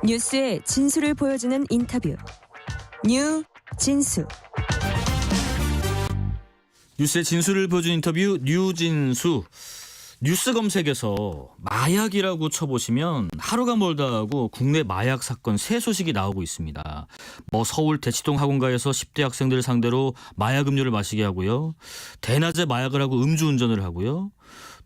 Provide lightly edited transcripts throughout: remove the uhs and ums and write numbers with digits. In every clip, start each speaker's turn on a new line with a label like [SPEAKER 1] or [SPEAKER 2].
[SPEAKER 1] 뉴스의 진수를 보여주는 인터뷰. 뉴 진수.
[SPEAKER 2] 뉴스의 진수를 보여준 인터뷰 뉴진수. 뉴스 검색에서 마약이라고 쳐보시면 하루가 멀다 하고 국내 마약 사건 새 소식이 나오고 있습니다. 서울 대치동 학원가에서 10대 학생들을 상대로 마약 음료를 마시게 하고요. 대낮에 마약을 하고 음주운전을 하고요.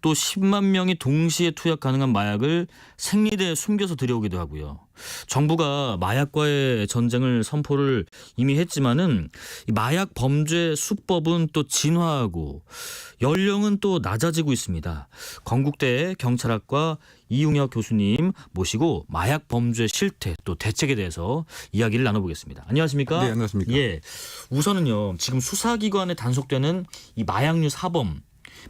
[SPEAKER 2] 또 10만 명이 동시에 투약 가능한 마약을 생리대에 숨겨서 들여오기도 하고요. 정부가 마약과의 전쟁을 선포를 이미 했지만은 이 마약 범죄 수법은 또 진화하고 연령은 또 낮아지고 있습니다. 건국대 경찰학과 이웅혁 교수님 모시고 마약 범죄 실태 또 대책에 대해서 이야기를 나눠보겠습니다. 안녕하십니까?
[SPEAKER 3] 네, 안녕하십니까?
[SPEAKER 2] 예, 우선은요 지금 수사기관에 단속되는 이 마약류 사범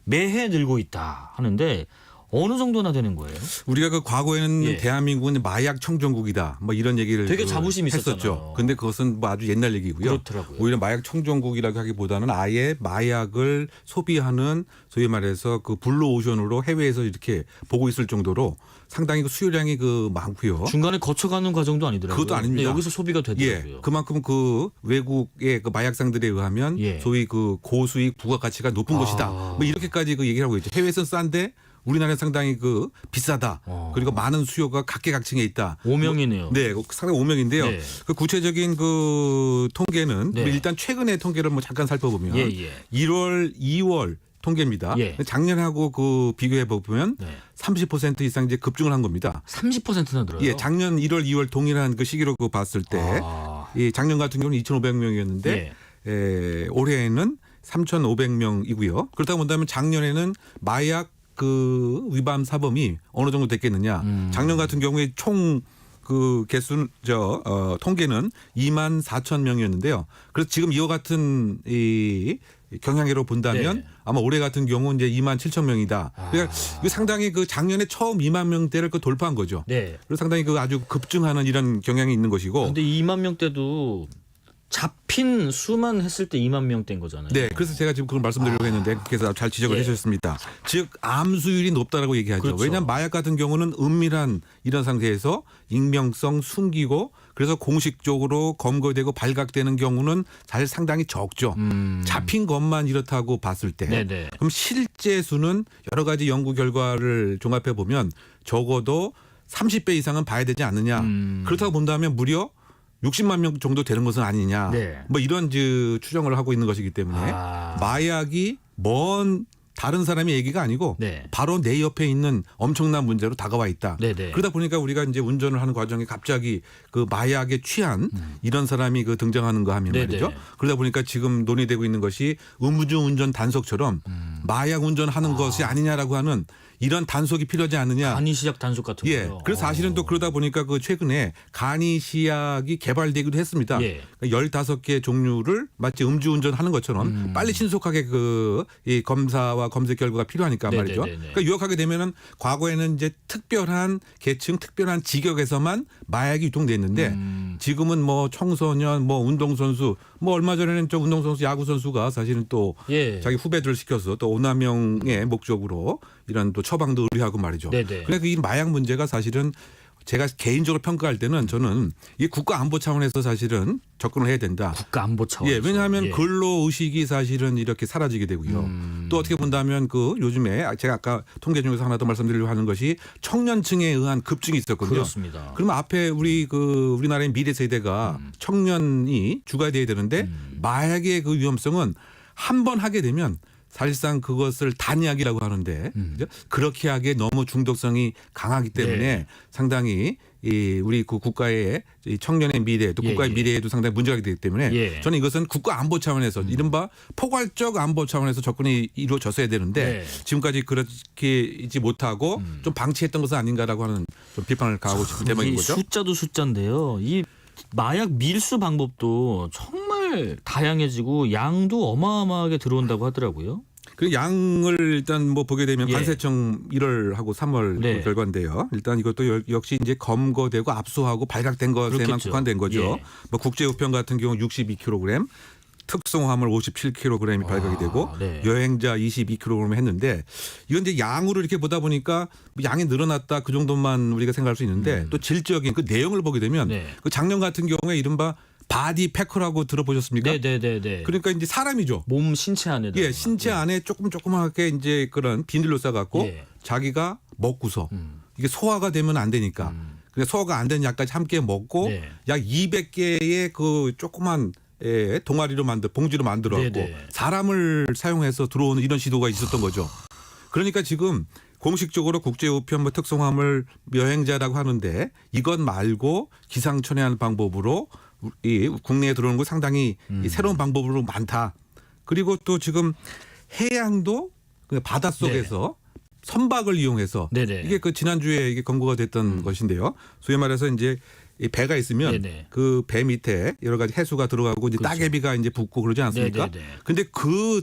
[SPEAKER 2] 매해 늘고 있다 하는데 어느 정도나 되는 거예요?
[SPEAKER 3] 우리가 그 과거에는
[SPEAKER 2] 예.
[SPEAKER 3] 대한민국은 마약 청정국이다 뭐 이런 얘기를
[SPEAKER 2] 되게 자부심이
[SPEAKER 3] 했었죠.
[SPEAKER 2] 있었잖아요.
[SPEAKER 3] 근데 그것은 뭐 아주 옛날 얘기고요.
[SPEAKER 2] 그렇더라고요.
[SPEAKER 3] 오히려 마약 청정국이라고 하기보다는 아예 마약을 소비하는 소위 말해서 그 블루 오션으로 해외에서 이렇게 보고 있을 정도로 상당히 그 수요량이 그 많고요.
[SPEAKER 2] 중간에 거쳐가는 과정도 아니더라고요.
[SPEAKER 3] 그것도 아닙니다.
[SPEAKER 2] 근데 여기서 소비가 되더라고요.
[SPEAKER 3] 예, 그만큼 그 외국의 그 마약상들에 의하면
[SPEAKER 2] 예.
[SPEAKER 3] 소위 그 고수익 부가가치가 높은 것이다. 뭐 이렇게까지 그 얘기를 하고 있죠. 해외에서는 싼데 우리나라는 상당히 그 비싸다. 그리고 많은 수요가 각계각층에 있다.
[SPEAKER 2] 오명이네요.
[SPEAKER 3] 네, 상당히 오명인데요.
[SPEAKER 2] 네.
[SPEAKER 3] 그 구체적인 그 통계는
[SPEAKER 2] 네.
[SPEAKER 3] 일단 최근의 통계를 뭐 잠깐 살펴보면
[SPEAKER 2] 예, 예.
[SPEAKER 3] 1월, 2월 통계입니다.
[SPEAKER 2] 예.
[SPEAKER 3] 작년하고 그 비교해 보면
[SPEAKER 2] 네.
[SPEAKER 3] 30% 이상 이제 급증을 한 겁니다.
[SPEAKER 2] 30%나 늘어요.
[SPEAKER 3] 예, 작년 1월, 2월 동일한 그 시기로 그 봤을 때, 이 작년 같은 경우는 2,500명이었는데, 올해에는 3,500명이고요. 그렇다고 본다면 작년에는 마약 그 위반 사범이 어느 정도 됐겠느냐. 작년 같은 경우에 총 그 개수 통계는 2만 4천 명이었는데요. 그래서 지금 이와 같은 이 경향으로 본다면
[SPEAKER 2] 네.
[SPEAKER 3] 아마 올해 같은 경우 이제 2만 7천 명이다. 그러니까 이거 상당히 그 작년에 처음 2만 명대를 그 돌파한 거죠.
[SPEAKER 2] 네.
[SPEAKER 3] 그래서 상당히 그 아주 급증하는 이런 경향이 있는 것이고.
[SPEAKER 2] 근데 2만 명대도 잡힌 수만 했을 때 2만 명대인 거잖아요.
[SPEAKER 3] 네, 그래서 제가 지금 그걸 말씀드리려고 했는데 그래서 잘 지적을
[SPEAKER 2] 예.
[SPEAKER 3] 해주셨습니다. 즉 암수율이 높다라고 얘기하죠.
[SPEAKER 2] 그렇죠.
[SPEAKER 3] 왜냐하면 마약 같은 경우는 은밀한 이런 상태에서 익명성 숨기고 그래서 공식적으로 검거되고 발각되는 경우는 사실 상당히 적죠. 잡힌 것만 이렇다고 봤을 때
[SPEAKER 2] 네네.
[SPEAKER 3] 그럼 실제 수는 여러 가지 연구 결과를 종합해 보면 적어도 30배 이상은 봐야 되지 않느냐. 그렇다고 본다면 무려 60만 명 정도 되는 것은 아니냐.
[SPEAKER 2] 네.
[SPEAKER 3] 뭐 이런 추정을 하고 있는 것이기 때문에 마약이 먼 다른 사람의 얘기가 아니고
[SPEAKER 2] 네.
[SPEAKER 3] 바로 내 옆에 있는 엄청난 문제로 다가와 있다.
[SPEAKER 2] 네네.
[SPEAKER 3] 그러다 보니까 우리가 이제 운전을 하는 과정에 갑자기 그 마약에 취한 이런 사람이 그 등장하는 거 하면
[SPEAKER 2] 네네.
[SPEAKER 3] 말이죠. 그러다 보니까 지금 논의되고 있는 것이 음주운전 단속처럼 마약 운전하는 것이 아니냐라고 하는 이런 단속이 필요하지 않느냐.
[SPEAKER 2] 간이시약 단속 같은
[SPEAKER 3] 예.
[SPEAKER 2] 거요.
[SPEAKER 3] 그래서 사실은 또 그러다 보니까 그 최근에 간이시약이 개발되기도 했습니다.
[SPEAKER 2] 예.
[SPEAKER 3] 15개 종류를 마치 음주운전 하는 것처럼 빨리 신속하게 이 검사와 검색 결과가 필요하니까 말이죠.
[SPEAKER 2] 네네네네.
[SPEAKER 3] 그러니까 유혹하게 되면은 과거에는 이제 특별한 계층, 특별한 직역에서만 마약이 유통됐는데 지금은 뭐 청소년, 뭐 운동선수, 뭐 얼마 전에는 저 운동선수, 야구선수가 사실은 또
[SPEAKER 2] 예.
[SPEAKER 3] 자기 후배들을 시켜서 또 오남용의 목적으로 이런 또 처방도 의뢰하고 말이죠.
[SPEAKER 2] 네네.
[SPEAKER 3] 그러니까 이 마약 문제가 사실은 제가 개인적으로 평가할 때는 저는 이 국가 안보 차원에서 사실은 접근을 해야 된다.
[SPEAKER 2] 국가 안보 차원.
[SPEAKER 3] 예, 왜냐하면 근로 의식이 사실은 이렇게 사라지게 되고요. 또 어떻게 본다면 그 요즘에 제가 아까 통계 중에서 하나 더 말씀드리려고 하는 것이 청년층에 의한 급증이 있었거든요.
[SPEAKER 2] 그렇습니다.
[SPEAKER 3] 그러면 앞에 우리나라의 미래 세대가 청년이 주가 돼야 되는데 마약의 그 위험성은 한 번 하게 되면 사실상 그것을 단약이라고 하는데 그죠? 그렇게 하기에 너무 중독성이 강하기 때문에
[SPEAKER 2] 네.
[SPEAKER 3] 상당히 우리 그 국가의 이 청년의 미래 또 국가의
[SPEAKER 2] 예.
[SPEAKER 3] 미래에도 상당히 문제가 되기 때문에
[SPEAKER 2] 예.
[SPEAKER 3] 저는 이것은 국가 안보 차원에서 이른바 포괄적 안보 차원에서 접근이 이루어졌어야 되는데
[SPEAKER 2] 네.
[SPEAKER 3] 지금까지 그렇게 있지 못하고 좀 방치했던 것은 아닌가라고 하는 좀 비판을 가하고 싶은 대목인
[SPEAKER 2] 이
[SPEAKER 3] 거죠.
[SPEAKER 2] 숫자도 숫자인데요. 이 마약 밀수 방법도 정말 다양해지고 양도 어마어마하게 들어온다고 하더라고요.
[SPEAKER 3] 그 양을 일단 뭐 보게 되면
[SPEAKER 2] 예.
[SPEAKER 3] 관세청 1월하고 3월
[SPEAKER 2] 네.
[SPEAKER 3] 그 결과인데요. 일단 이것도 역시 이제 검거되고 압수하고 발각된 것에만
[SPEAKER 2] 그렇겠죠.
[SPEAKER 3] 국한된 거죠.
[SPEAKER 2] 예.
[SPEAKER 3] 뭐 국제우편 같은 경우 62kg, 특송화물 57kg이 발각이 되고
[SPEAKER 2] 네.
[SPEAKER 3] 여행자 22kg 했는데 이건 이제 양으로 이렇게 보다 보니까 양이 늘어났다 그 정도만 우리가 생각할 수 있는데 또 질적인 그 내용을 보게 되면
[SPEAKER 2] 네.
[SPEAKER 3] 그 작년 같은 경우에 이른바 바디 패커라고 들어보셨습니까?
[SPEAKER 2] 네네네.
[SPEAKER 3] 그러니까 이제 사람이죠.
[SPEAKER 2] 몸 신체 안에
[SPEAKER 3] 예, 신체 안에 조그맣게 이제 그런 비닐로 싸갖고
[SPEAKER 2] 예.
[SPEAKER 3] 자기가 먹고서 이게 소화가 되면 안 되니까 그냥 소화가 안 되는 약까지 함께 먹고
[SPEAKER 2] 네.
[SPEAKER 3] 약 200개의 그 조그만 동아리로 봉지로 만들어갖고
[SPEAKER 2] 네네.
[SPEAKER 3] 사람을 사용해서 들어오는 이런 시도가 있었던 거죠. 그러니까 지금 공식적으로 국제우편물 특송화물 여행자라고 하는데 이것 말고 기상천외한 방법으로 이 국내에 들어오는 거 상당히 이 새로운 방법으로 많다. 그리고 또 지금 해양도 그 바닷속에서 선박을 이용해서
[SPEAKER 2] 네네.
[SPEAKER 3] 이게 그 지난주에 이게 권고가 됐던 것인데요. 소위 말해서 이제 이 배가 있으면
[SPEAKER 2] 네네.
[SPEAKER 3] 그 배 밑에 여러 가지 해수가 들어가고 이제
[SPEAKER 2] 그렇죠.
[SPEAKER 3] 따개비가 이제 붙고 그러지 않습니까?
[SPEAKER 2] 네네네.
[SPEAKER 3] 근데 그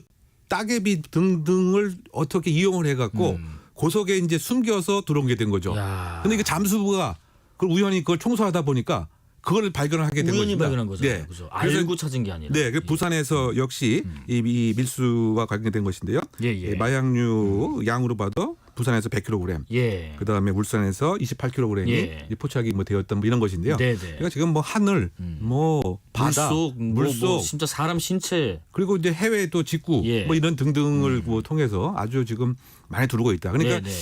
[SPEAKER 3] 따개비 등등을 어떻게 이용을 해갖고 고속에 이제 숨겨서 들어온 게 된 거죠.
[SPEAKER 2] 야.
[SPEAKER 3] 근데 이게 잠수부가 그걸 우연히 그걸 청소하다 보니까 그걸 발견을 하게 된
[SPEAKER 2] 우연히
[SPEAKER 3] 것입니다.
[SPEAKER 2] 발견한 거잖아요.
[SPEAKER 3] 네.
[SPEAKER 2] 그죠?
[SPEAKER 3] 그래서
[SPEAKER 2] 알고 찾은 게 아니라.
[SPEAKER 3] 네, 그 부산에서 역시 이 밀수와 관계된 것인데요.
[SPEAKER 2] 예, 예.
[SPEAKER 3] 마약류 양으로 봐도 부산에서 100kg,
[SPEAKER 2] 예.
[SPEAKER 3] 그다음에 울산에서 28kg이
[SPEAKER 2] 예.
[SPEAKER 3] 포착이 뭐 되었던 뭐 이런 것인데요.
[SPEAKER 2] 네네.
[SPEAKER 3] 그러니까 지금 뭐 하늘, 뭐 바다,
[SPEAKER 2] 물속,
[SPEAKER 3] 물속,
[SPEAKER 2] 진짜 사람 신체.
[SPEAKER 3] 그리고 이제 해외 또 직구
[SPEAKER 2] 예.
[SPEAKER 3] 뭐 이런 등등을 뭐 통해서 아주 지금 많이 들어오고 있다. 그러니까
[SPEAKER 2] 네네.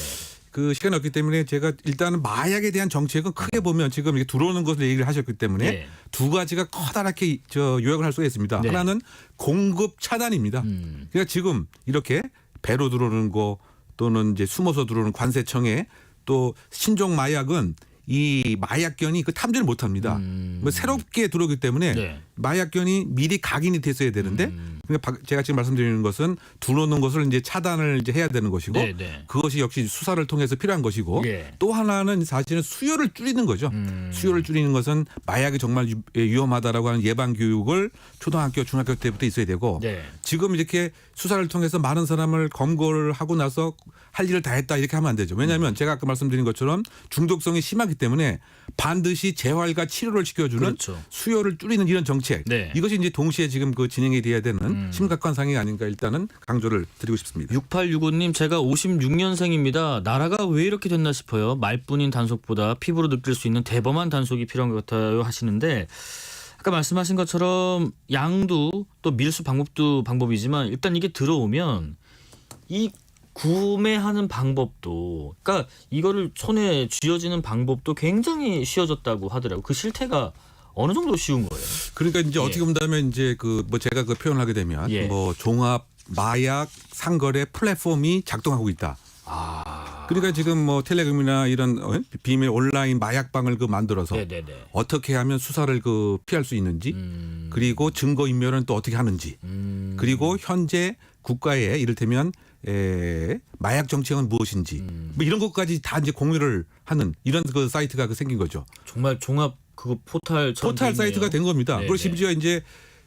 [SPEAKER 3] 그 시간이 없기 때문에 제가 일단은 마약에 대한 정책은 크게 보면 지금 이게 들어오는 것을 얘기를 하셨기 때문에
[SPEAKER 2] 네.
[SPEAKER 3] 두 가지가 커다랗게 요약을 할 수가 있습니다.
[SPEAKER 2] 네.
[SPEAKER 3] 하나는 공급 차단입니다. 그러니까 지금 이렇게 배로 들어오는 거 또는 이제 숨어서 들어오는 관세청에 또 신종 마약은 이 마약견이 그 탐지를 못합니다. 뭐 새롭게 들어오기 때문에
[SPEAKER 2] 네.
[SPEAKER 3] 마약견이 미리 각인이 됐어야 되는데 그러니까 제가 지금 말씀드리는 것은 들어오는 것을 이제 차단을 이제 해야 되는 것이고
[SPEAKER 2] 네, 네.
[SPEAKER 3] 그것이 역시 수사를 통해서 필요한 것이고
[SPEAKER 2] 예.
[SPEAKER 3] 또 하나는 사실은 수요를 줄이는 거죠. 수요를 줄이는 것은 마약이 정말 위험하다라고 하는 예방 교육을 초등학교, 중학교 때부터 있어야 되고
[SPEAKER 2] 네.
[SPEAKER 3] 지금 이렇게 수사를 통해서 많은 사람을 검거를 하고 나서 할 일을 다 했다 이렇게 하면 안 되죠. 왜냐하면 제가 아까 말씀드린 것처럼 중독성이 심하기 때문에 반드시 재활과 치료를 시켜주는
[SPEAKER 2] 그렇죠.
[SPEAKER 3] 수요를 줄이는 이런 정책
[SPEAKER 2] 네.
[SPEAKER 3] 이것이 이제 동시에 지금 그 진행이 돼야 되는 심각한 상황이 아닌가 일단은 강조를 드리고 싶습니다.
[SPEAKER 2] 6865님 제가 56년생입니다. 나라가 왜 이렇게 됐나 싶어요. 말뿐인 단속보다 피부로 느낄 수 있는 대범한 단속이 필요한 것 같아요 하시는데 아까 말씀하신 것처럼 양도 또 밀수 방법도 방법이지만 일단 이게 들어오면 이 구매하는 방법도 그러니까 이거를 손에 쥐어지는 방법도 굉장히 쉬워졌다고 하더라고요. 그 실태가 어느 정도 쉬운 거예요.
[SPEAKER 3] 그러니까 이제 어떻게 본다면 이제 그 뭐 제가 그 표현을 하게 되면
[SPEAKER 2] 예.
[SPEAKER 3] 뭐 종합 마약 상거래 플랫폼이 작동하고 있다. 그러니까 지금 뭐 텔레그램이나 이런 비밀 온라인 마약방을 그 만들어서
[SPEAKER 2] 네네네.
[SPEAKER 3] 어떻게 하면 수사를 그 피할 수 있는지 그리고 증거 인멸은 또 어떻게 하는지 그리고 현재 국가의 이를테면 마약 정책은 무엇인지 뭐 이런 것까지 다 이제 공유를 하는 이런 그 사이트가 그 생긴 거죠.
[SPEAKER 2] 정말 종합 그거 포탈
[SPEAKER 3] 사이트가 된 겁니다.
[SPEAKER 2] 네네.
[SPEAKER 3] 그리고 심지어 이제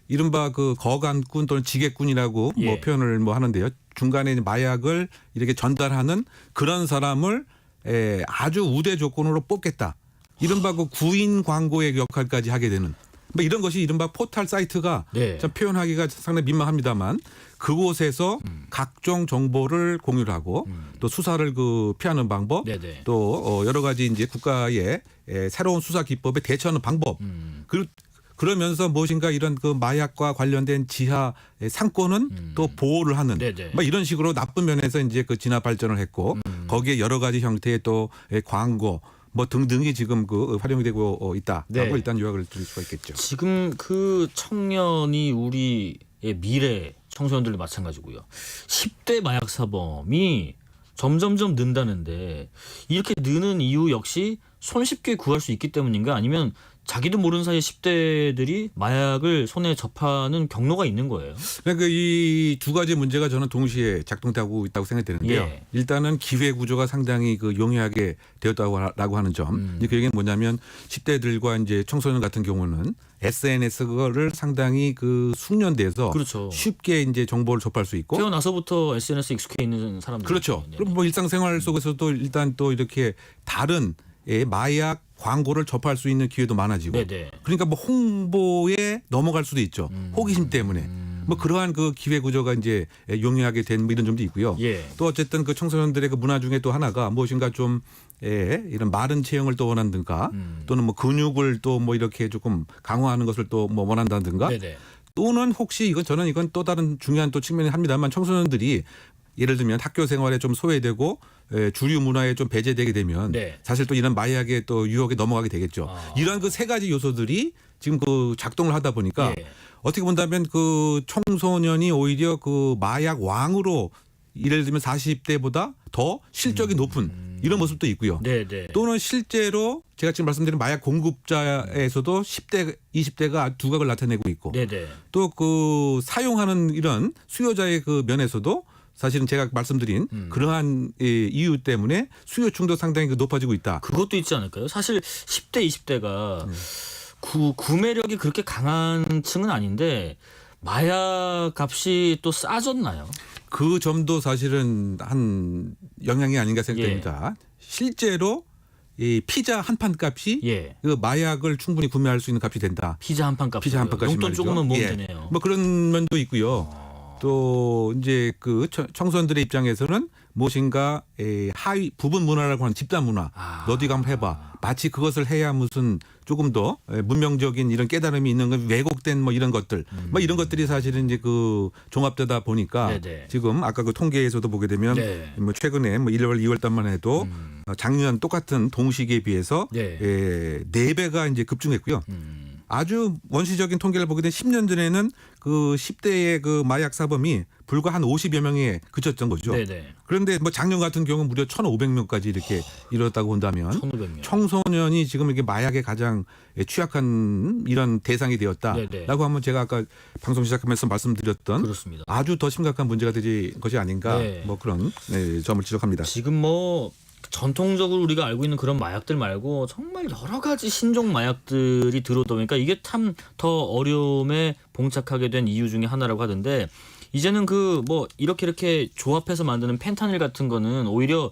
[SPEAKER 3] 이른바 그 거간꾼 또는 지게꾼이라고 뭐
[SPEAKER 2] 예.
[SPEAKER 3] 표현을 뭐 하는데요. 중간에 마약을 이렇게 전달하는 그런 사람을 아주 우대 조건으로 뽑겠다. 이른바 그 구인 광고의 역할까지 하게 되는 뭐 이런 것이 이른바 포털 사이트가
[SPEAKER 2] 네.
[SPEAKER 3] 참 표현하기가 상당히 민망합니다만 그곳에서 각종 정보를 공유를 하고 또 수사를 그 피하는 방법
[SPEAKER 2] 네네.
[SPEAKER 3] 또 여러 가지 이제 국가의 새로운 수사 기법에 대처하는 방법 그러면서 무엇인가 이런 그 마약과 관련된 지하 상권은 또 보호를 하는
[SPEAKER 2] 네네.
[SPEAKER 3] 뭐 이런 식으로 나쁜 면에서 이제 그 진화 발전을 했고 거기에 여러 가지 형태의 또 광고 뭐 등등이 지금 그 활용이 되고 있다라고
[SPEAKER 2] 네.
[SPEAKER 3] 일단 요약을 드릴 수가 있겠죠.
[SPEAKER 2] 지금 그 청년이 우리의 미래 청소년들도 마찬가지고요. 10대 마약 사범이 점점점 는다는데 이렇게 느는 이유 역시 손쉽게 구할 수 있기 때문인가 아니면 자기도 모르는 사이에 10대들이 마약을 손에 접하는 경로가 있는 거예요.
[SPEAKER 3] 그러니까 이 두 가지 문제가 저는 동시에 작동되고 있다고 생각이 되는데요.
[SPEAKER 2] 예.
[SPEAKER 3] 일단은 기회 구조가 상당히 그 용이하게 되었다고 하는 점. 그 얘기는 뭐냐면 10대들과 이제 청소년 같은 경우는 SNS를 상당히 그 숙련돼서
[SPEAKER 2] 그렇죠.
[SPEAKER 3] 쉽게 이제 정보를 접할 수 있고
[SPEAKER 2] 태어나서부터 SNS에 익숙해 있는 사람들.
[SPEAKER 3] 그렇죠. 그럼 뭐 일상생활 속에서도 일단 또 이렇게 다른 마약 광고를 접할 수 있는 기회도 많아지고
[SPEAKER 2] 네네.
[SPEAKER 3] 그러니까 뭐 홍보에 넘어갈 수도 있죠. 호기심 때문에. 뭐 그러한 그 기회 구조가 이제 용이하게 된 뭐 이런 점도 있고요.
[SPEAKER 2] 예.
[SPEAKER 3] 또 어쨌든 그 청소년들의 그 문화 중에 또 하나가 무엇인가 좀 이런 마른 체형을 또 원한든가 또는 뭐 근육을 또 뭐 이렇게 조금 강화하는 것을 또 뭐 원한다든가
[SPEAKER 2] 네네.
[SPEAKER 3] 또는 혹시 이건 또 다른 중요한 또 측면이 합니다만 청소년들이 예를 들면 학교 생활에 좀 소외되고 주류 문화에 좀 배제되게 되면
[SPEAKER 2] 네.
[SPEAKER 3] 사실 또 이런 마약의 또 유혹에 넘어가게 되겠죠. 이러한 그 세 가지 요소들이 지금 그 작동을 하다 보니까
[SPEAKER 2] 예.
[SPEAKER 3] 어떻게 본다면 그 청소년이 오히려 그 마약 왕으로 예를 들면 40대보다 더 실적이 높은 이런 모습도 있고요.
[SPEAKER 2] 네네.
[SPEAKER 3] 또는 실제로 제가 지금 말씀드린 마약 공급자에서도 10대, 20대가 두각을 나타내고 있고
[SPEAKER 2] 네네.
[SPEAKER 3] 또 그 사용하는 이런 수요자의 그 면에서도 사실은 제가 말씀드린 그러한 이유 때문에 수요층도 상당히 그 높아지고 있다.
[SPEAKER 2] 그것도 있지 않을까요? 사실 10대, 20대가 구매력이 그렇게 강한 층은 아닌데 마약 값이 또 싸졌나요?
[SPEAKER 3] 그 점도 사실은 한 영향이 아닌가 생각됩니다. 실제로 이 피자 한 판 값이
[SPEAKER 2] 예.
[SPEAKER 3] 그 마약을 충분히 구매할 수 있는 값이 된다.
[SPEAKER 2] 피자 한 판 값.
[SPEAKER 3] 피자 한 판 값이
[SPEAKER 2] 용돈
[SPEAKER 3] 말이죠.
[SPEAKER 2] 조금만 모으면
[SPEAKER 3] 예.
[SPEAKER 2] 되네요.
[SPEAKER 3] 뭐 그런 면도 있고요. 또 이제 그 청소년들의 입장에서는 무엇인가 하위 부분 문화라고 하는 집단 문화 너도 한번 해봐. 마치 그것을 해야 무슨 조금 더 문명적인 이런 깨달음이 있는 건 왜곡된 뭐 이런 것들 뭐 이런 것들이 사실은 이제 그 종합되다 보니까
[SPEAKER 2] 네네.
[SPEAKER 3] 지금 아까 그 통계에서도 보게 되면
[SPEAKER 2] 네.
[SPEAKER 3] 뭐 최근에 뭐 1월 2월 달만 해도 작년 똑같은 동시기에 비해서
[SPEAKER 2] 네.
[SPEAKER 3] 4배가 이제 급증했고요. 아주 원시적인 통계를 보게 되면 10년 전에는 그 10대의 그 마약 사범이 불과 한 50여 명에 그쳤던 거죠.
[SPEAKER 2] 네네.
[SPEAKER 3] 그런데 뭐 작년 같은 경우는 무려 1,500명까지 이렇게 이뤘다고 본다면
[SPEAKER 2] 1,500명.
[SPEAKER 3] 청소년이 지금 이게 마약에 가장 취약한 이런 대상이 되었다라고
[SPEAKER 2] 네네.
[SPEAKER 3] 하면 제가 아까 방송 시작하면서 말씀드렸던
[SPEAKER 2] 그렇습니다.
[SPEAKER 3] 아주 더 심각한 문제가 되지 것이 아닌가
[SPEAKER 2] 네.
[SPEAKER 3] 뭐 그런 점을 지적합니다.
[SPEAKER 2] 지금 뭐 전통적으로 우리가 알고 있는 그런 마약들 말고 정말 여러 가지 신종 마약들이 들어오다 보니까 이게 참 더 어려움에 봉착하게 된 이유 중에 하나라고 하던데 이제는 그 뭐 이렇게 조합해서 만드는 펜타닐 같은 거는 오히려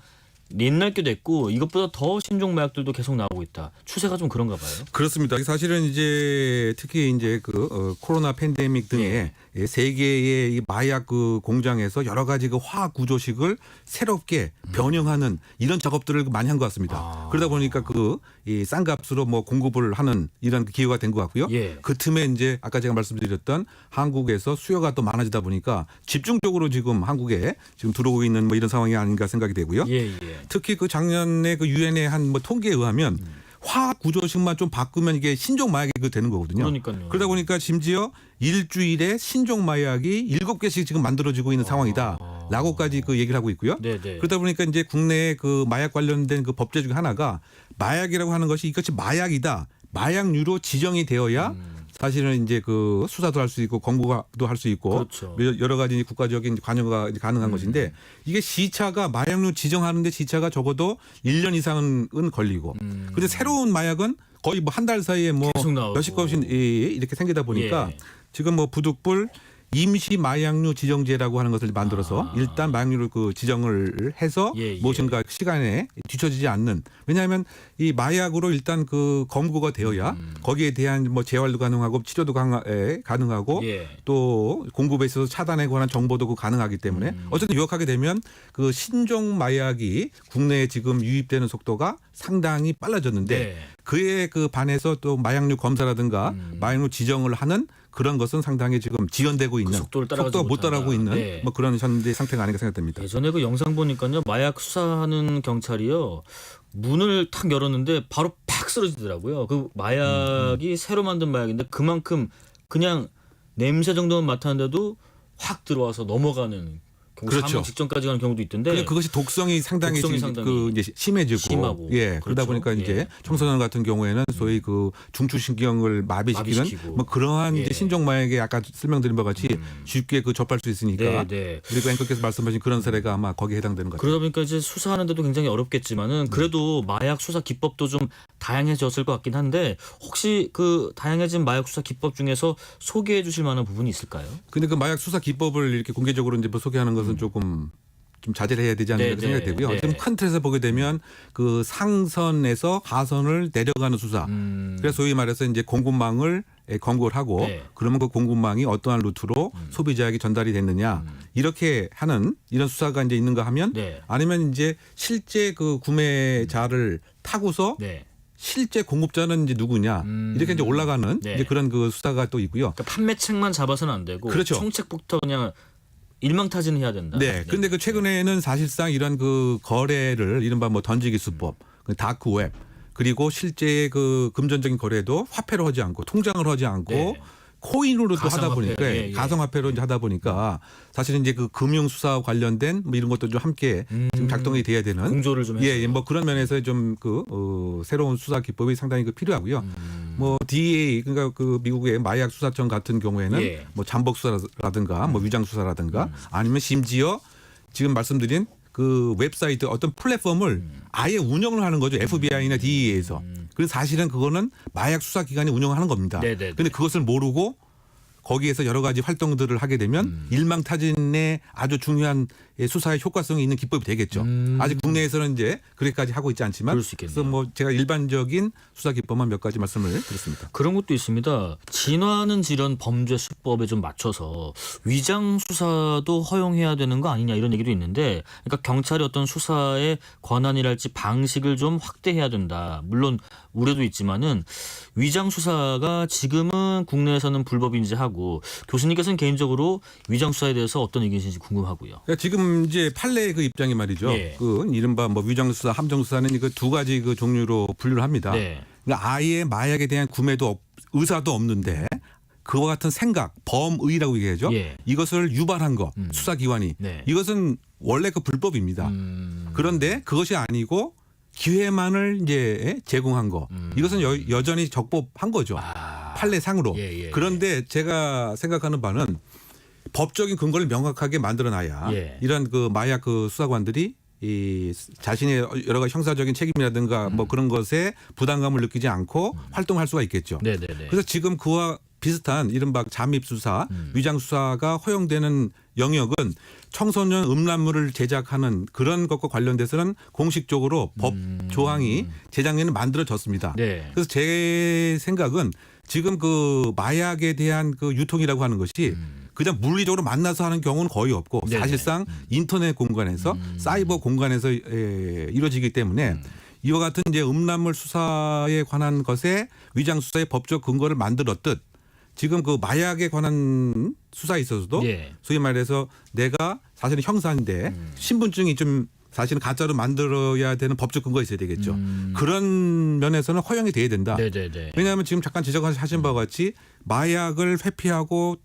[SPEAKER 2] 옛날게 됐고 이것보다 더 신종 마약들도 계속 나오고 있다. 추세가 좀 그런가 봐요.
[SPEAKER 3] 그렇습니다. 사실은 이제 특히 이제 그 코로나 팬데믹 등의 세계의 이 마약 그 공장에서 여러 가지 그 화학 구조식을 새롭게 변형하는 이런 작업들을 많이 한 것 같습니다. 그러다 보니까 그 이 싼 값으로 뭐 공급을 하는 이런 기회가 된 것 같고요.
[SPEAKER 2] 예.
[SPEAKER 3] 그 틈에 이제 아까 제가 말씀드렸던 한국에서 수요가 또 많아지다 보니까 집중적으로 지금 한국에 지금 들어오고 있는 뭐 이런 상황이 아닌가 생각이 되고요.
[SPEAKER 2] 예.
[SPEAKER 3] 특히 그 작년에 그 유엔의 한 뭐 통계에 의하면 화학 구조식만 좀 바꾸면 이게 신종 마약이 되는 거거든요.
[SPEAKER 2] 그러니까요.
[SPEAKER 3] 그러다 보니까 심지어 일주일에 신종 마약이 7개씩 지금 만들어지고 있는 상황이다라고까지 그 얘기를 하고 있고요.
[SPEAKER 2] 네네.
[SPEAKER 3] 그러다 보니까 이제 국내에 그 마약 관련된 그 법제 중에 하나가 마약이라고 하는 것이 이것이 마약이다. 마약류로 지정이 되어야 사실은 이제 그 수사도 할 수 있고 검거도 할 수 있고
[SPEAKER 2] 그렇죠.
[SPEAKER 3] 여러 가지 국가적인 관여가 가능한 것인데 이게 시차가 마약류 지정하는데 시차가 적어도 1년 이상은 걸리고 근데 새로운 마약은 거의 뭐 한 달 사이에 뭐
[SPEAKER 2] 계속 나오고.
[SPEAKER 3] 몇십 건씩 이렇게 생기다 보니까
[SPEAKER 2] 예.
[SPEAKER 3] 지금 뭐 부득불 임시 마약류 지정제라고 하는 것을 만들어서 일단 마약류를 그 지정을 해서
[SPEAKER 2] 예.
[SPEAKER 3] 무엇인가 시간에 뒤처지지 않는 왜냐하면 이 마약으로 일단 그 검거가 되어야 거기에 대한 뭐 재활도 가능하고 치료도 가능하고
[SPEAKER 2] 예.
[SPEAKER 3] 또 공급에 있어서 차단에 관한 정보도 그 가능하기 때문에 어쨌든 유혹하게 되면 그 신종 마약이 국내에 지금 유입되는 속도가 상당히 빨라졌는데
[SPEAKER 2] 네.
[SPEAKER 3] 그에 그 반해서 또 마약류 검사라든가 마약류 지정을 하는 그런 것은 상당히 지금 지연되고 있는
[SPEAKER 2] 속도를 따라가지
[SPEAKER 3] 속도가 못 따라가고
[SPEAKER 2] 못한다.
[SPEAKER 3] 있는
[SPEAKER 2] 네.
[SPEAKER 3] 뭐 그런 현재 상태가 아닌가 생각됩니다.
[SPEAKER 2] 예전에 그 영상 보니까요 마약 수사하는 경찰이요 문을 탁 열었는데 바로 팍 쓰러지더라고요. 그 마약이 새로 만든 마약인데 그만큼 그냥 냄새 정도만 맡았는데도 확 들어와서 넘어가는 경우
[SPEAKER 3] 그렇죠.
[SPEAKER 2] 사망 직전까지 가는 경우도 있던데
[SPEAKER 3] 근데 그것이 독성이 상당히
[SPEAKER 2] 독성이
[SPEAKER 3] 지금
[SPEAKER 2] 상당히
[SPEAKER 3] 그 이제 심해지고
[SPEAKER 2] 심하고.
[SPEAKER 3] 예 그러다
[SPEAKER 2] 그렇죠.
[SPEAKER 3] 보니까 이제
[SPEAKER 2] 예.
[SPEAKER 3] 청소년 같은 경우에는 소위 그 중추신경을 마비시키는
[SPEAKER 2] 마비시키고.
[SPEAKER 3] 뭐 그러한
[SPEAKER 2] 예.
[SPEAKER 3] 이제 신종 마약에 아까 설명드린 바와 같이 쉽게 그 접할 수 있으니까
[SPEAKER 2] 네.
[SPEAKER 3] 그리고 앵커께서 말씀하신 그런 사례가 아마 거기에 해당되는 것 같아요.
[SPEAKER 2] 그러다 보니까 이제 수사하는데도 굉장히 어렵겠지만은 그래도 마약 수사 기법도 좀 다양해졌을 것 같긴 한데 혹시 그 다양해진 마약 수사 기법 중에서 소개해 주실 만한 부분이 있을까요?
[SPEAKER 3] 근데 그 마약 수사 기법을 이렇게 공개적으로 이제 뭐 소개하는 것은 조금 좀 자제를 해야 되지 않을까 생각이 되고요.
[SPEAKER 2] 네.
[SPEAKER 3] 지금 큰 틀에서 보게 되면 그 상선에서 하선을 내려가는 수사. 그래서 소위 말해서 이제 공급망을 검거를 하고
[SPEAKER 2] 네.
[SPEAKER 3] 그러면 그 공급망이 어떠한 루트로 소비자에게 전달이 됐느냐 이렇게 하는 이런 수사가 이제 있는가 하면
[SPEAKER 2] 네.
[SPEAKER 3] 아니면 이제 실제 그 구매자를 타고서
[SPEAKER 2] 네.
[SPEAKER 3] 실제 공급자는 이제 누구냐 이렇게 이제 올라가는
[SPEAKER 2] 네.
[SPEAKER 3] 이제 그런 그 수사가 또 있고요.
[SPEAKER 2] 그러니까 판매책만 잡아서는 안 되고
[SPEAKER 3] 그렇죠.
[SPEAKER 2] 총책부터 그냥 일망타진해야 된다.
[SPEAKER 3] 네. 근데 그 최근에는 사실상 이런 그 거래를 이른바 뭐 던지기 수법, 그 다크웹 그리고 실제 그 금전적인 거래도 화폐로 하지 않고 통장을 하지 않고
[SPEAKER 2] 네.
[SPEAKER 3] 코인으로 또 하다
[SPEAKER 2] 가상화폐.
[SPEAKER 3] 보니까
[SPEAKER 2] 예, 예.
[SPEAKER 3] 가상화폐로 이제 하다 보니까 사실은 이제 그 금융 수사 관련된 뭐 이런 것도 좀 함께 좀 작동이 돼야 되는
[SPEAKER 2] 공조를 좀 해서.
[SPEAKER 3] 예, 뭐 그런 면에서 좀 그 새로운 수사 기법이 상당히 그 필요하고요. 뭐 DEA 그러니까 그 미국의 마약 수사청 같은 경우에는
[SPEAKER 2] 예.
[SPEAKER 3] 뭐 잠복 수사라든가 뭐 위장 수사라든가 아니면 심지어 지금 말씀드린 그 웹사이트 어떤 플랫폼을 아예 운영을 하는 거죠. FBI나 DEA에서. 그래서 사실은 그거는 마약 수사 기관이 운영하는 겁니다.
[SPEAKER 2] 네네네.
[SPEAKER 3] 그런데 그것을 모르고 거기에서 여러 가지 활동들을 하게 되면 일망타진의 아주 중요한 수사의 효과성이 있는 기법이 되겠죠. 아직 국내에서는 이제 그렇게까지 하고 있지 않지만
[SPEAKER 2] 그럴 수 있겠네요.
[SPEAKER 3] 그래서 뭐 제가 일반적인 수사 기법만 몇 가지 말씀을 드렸습니다.
[SPEAKER 2] 그런 것도 있습니다. 진화하는 질환 범죄 수법에 좀 맞춰서 위장 수사도 허용해야 되는 거 아니냐 이런 얘기도 있는데, 그러니까 경찰이 어떤 수사의 권한이랄지 방식을 좀 확대해야 된다. 물론 우려도 있지만은 위장 수사가 지금은 국내에서는 불법인지 하고, 교수님께서는 개인적으로 위장 수사에 대해서 어떤 의견이신지 궁금하고요.
[SPEAKER 3] 그러니까 지금 이제 판례의 그 입장이 말이죠.
[SPEAKER 2] 예.
[SPEAKER 3] 그 이른바 뭐 위장수사, 함정수사는 그 두 가지 그 종류로 분류를 합니다.
[SPEAKER 2] 네.
[SPEAKER 3] 그러니까 아예 마약에 대한 구매도 의사도 없는데 그와 같은 생각, 범의라고 얘기하죠.
[SPEAKER 2] 예.
[SPEAKER 3] 이것을 유발한 거, 수사기관이.
[SPEAKER 2] 네.
[SPEAKER 3] 이것은 원래 그 불법입니다. 그런데 그것이 아니고 기회만을 이제 제공한 거. 이것은 여전히 적법한 거죠. 판례상으로.
[SPEAKER 2] 예.
[SPEAKER 3] 그런데 제가 생각하는 바는 법적인 근거를 명확하게 만들어놔야
[SPEAKER 2] 예.
[SPEAKER 3] 이런 그 마약 그 수사관들이 이 자신의 여러 가지 형사적인 책임이라든가 뭐 그런 것에 부담감을 느끼지 않고 활동할 수가 있겠죠.
[SPEAKER 2] 네네네.
[SPEAKER 3] 그래서 지금 그와 비슷한 이른바 잠입 수사, 위장 수사가 허용되는 영역은 청소년 음란물을 제작하는 그런 것과 관련돼서는 공식적으로 법 조항이 재작년에 만들어졌습니다.
[SPEAKER 2] 네.
[SPEAKER 3] 그래서 제 생각은 지금 그 마약에 대한 그 유통이라고 하는 것이 그냥 물리적으로 만나서 하는 경우는 거의 없고
[SPEAKER 2] 네네.
[SPEAKER 3] 사실상 인터넷 공간에서 사이버 공간에서 이루어지기 때문에 이와 같은 이제 음란물 수사에 관한 것에 위장 수사의 법적 근거를 만들었듯 지금 그 마약에 관한 수사에 있어서도
[SPEAKER 2] 예.
[SPEAKER 3] 소위 말해서 내가 사실은 형사인데 신분증이 좀 사실은 가짜로 만들어야 되는 법적 근거가 있어야 되겠죠. 그런 면에서는 허용이 돼야 된다.
[SPEAKER 2] 네네네.
[SPEAKER 3] 왜냐하면 지금 잠깐 지적하신 바와 같이 마약을 회피하고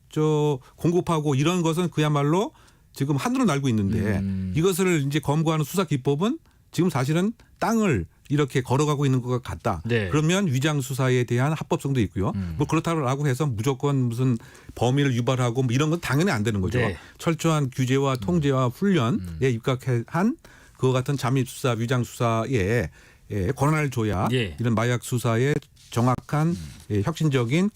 [SPEAKER 3] 공급하고 이런 것은 그야말로 지금 하늘을 날고 있는데 이것을 이제 검거하는 수사 기법은 지금 사실은 땅을 이렇게 걸어가고 있는 것 같다.
[SPEAKER 2] 네.
[SPEAKER 3] 그러면 위장 수사에 대한 합법성도 있고요. 뭐 그렇다고 해서 무조건 무슨 범위를 유발하고 뭐 이런 건 당연히 안 되는 거죠.
[SPEAKER 2] 네.
[SPEAKER 3] 철저한 규제와 통제와 훈련에 입각한 그와 같은 잠입 수사, 위장 수사에 권한을 줘야
[SPEAKER 2] 예.
[SPEAKER 3] 이런 마약 수사에 정확한 혁신적인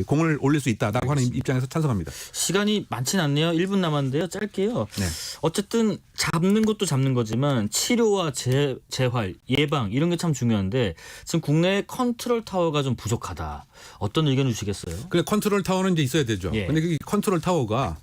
[SPEAKER 3] 공을 올릴 수 있다라고 하는 입장에서 찬성합니다.
[SPEAKER 2] 시간이 많진 않네요. 1분 남았는데요. 짧게요.
[SPEAKER 3] 네.
[SPEAKER 2] 어쨌든 잡는 것도 잡는 거지만 치료와 재활, 예방 이런 게 참 중요한데 지금 국내에 컨트롤 타워가 좀 부족하다. 어떤 의견 주시겠어요?
[SPEAKER 3] 그래 컨트롤 타워는 이제 있어야 되죠.
[SPEAKER 2] 예.
[SPEAKER 3] 그런데 그 컨트롤 타워가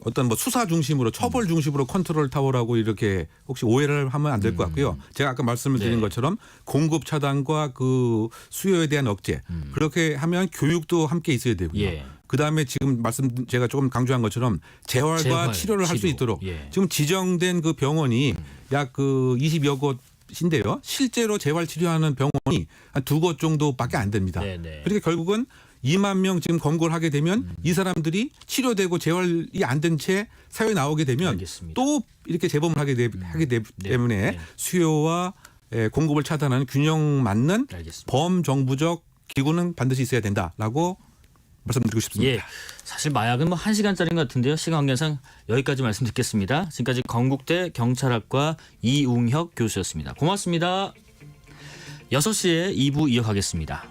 [SPEAKER 3] 어떤 뭐 수사 중심으로 처벌 중심으로 컨트롤 타워라고 이렇게 혹시 오해를 하면 안 될 것 같고요. 제가 아까 말씀을 드린
[SPEAKER 2] 네.
[SPEAKER 3] 것처럼 공급 차단과 그 수요에 대한 억제 그렇게 하면 교육도 함께 있어야 되고요.
[SPEAKER 2] 예.
[SPEAKER 3] 그다음에 지금 제가 조금 강조한 것처럼 재활과
[SPEAKER 2] 재활,
[SPEAKER 3] 치료를 할 수
[SPEAKER 2] 치료.
[SPEAKER 3] 있도록
[SPEAKER 2] 예.
[SPEAKER 3] 지금 지정된 그 병원이 약 그 20여 곳인데요. 실제로 재활 치료하는 병원이 한 2곳 정도밖에 안 됩니다.
[SPEAKER 2] 네네.
[SPEAKER 3] 그러니까 결국은 2만 명 지금 검거를 하게 되면 이 사람들이 치료되고 재활이 안 된 채 사회에 나오게 되면
[SPEAKER 2] 알겠습니다.
[SPEAKER 3] 또 이렇게 재범을 하게
[SPEAKER 2] 네.
[SPEAKER 3] 때문에
[SPEAKER 2] 네.
[SPEAKER 3] 수요와 공급을 차단하는 균형 맞는
[SPEAKER 2] 알겠습니다.
[SPEAKER 3] 범정부적 기구는 반드시 있어야 된다라고 말씀드리고 싶습니다.
[SPEAKER 2] 예. 사실 마약은 뭐 1시간짜리인 것 같은데요. 시간 관계상 여기까지 말씀 듣겠습니다. 지금까지 건국대 경찰학과 이웅혁 교수였습니다. 고맙습니다. 6시에 2부 이어가겠습니다.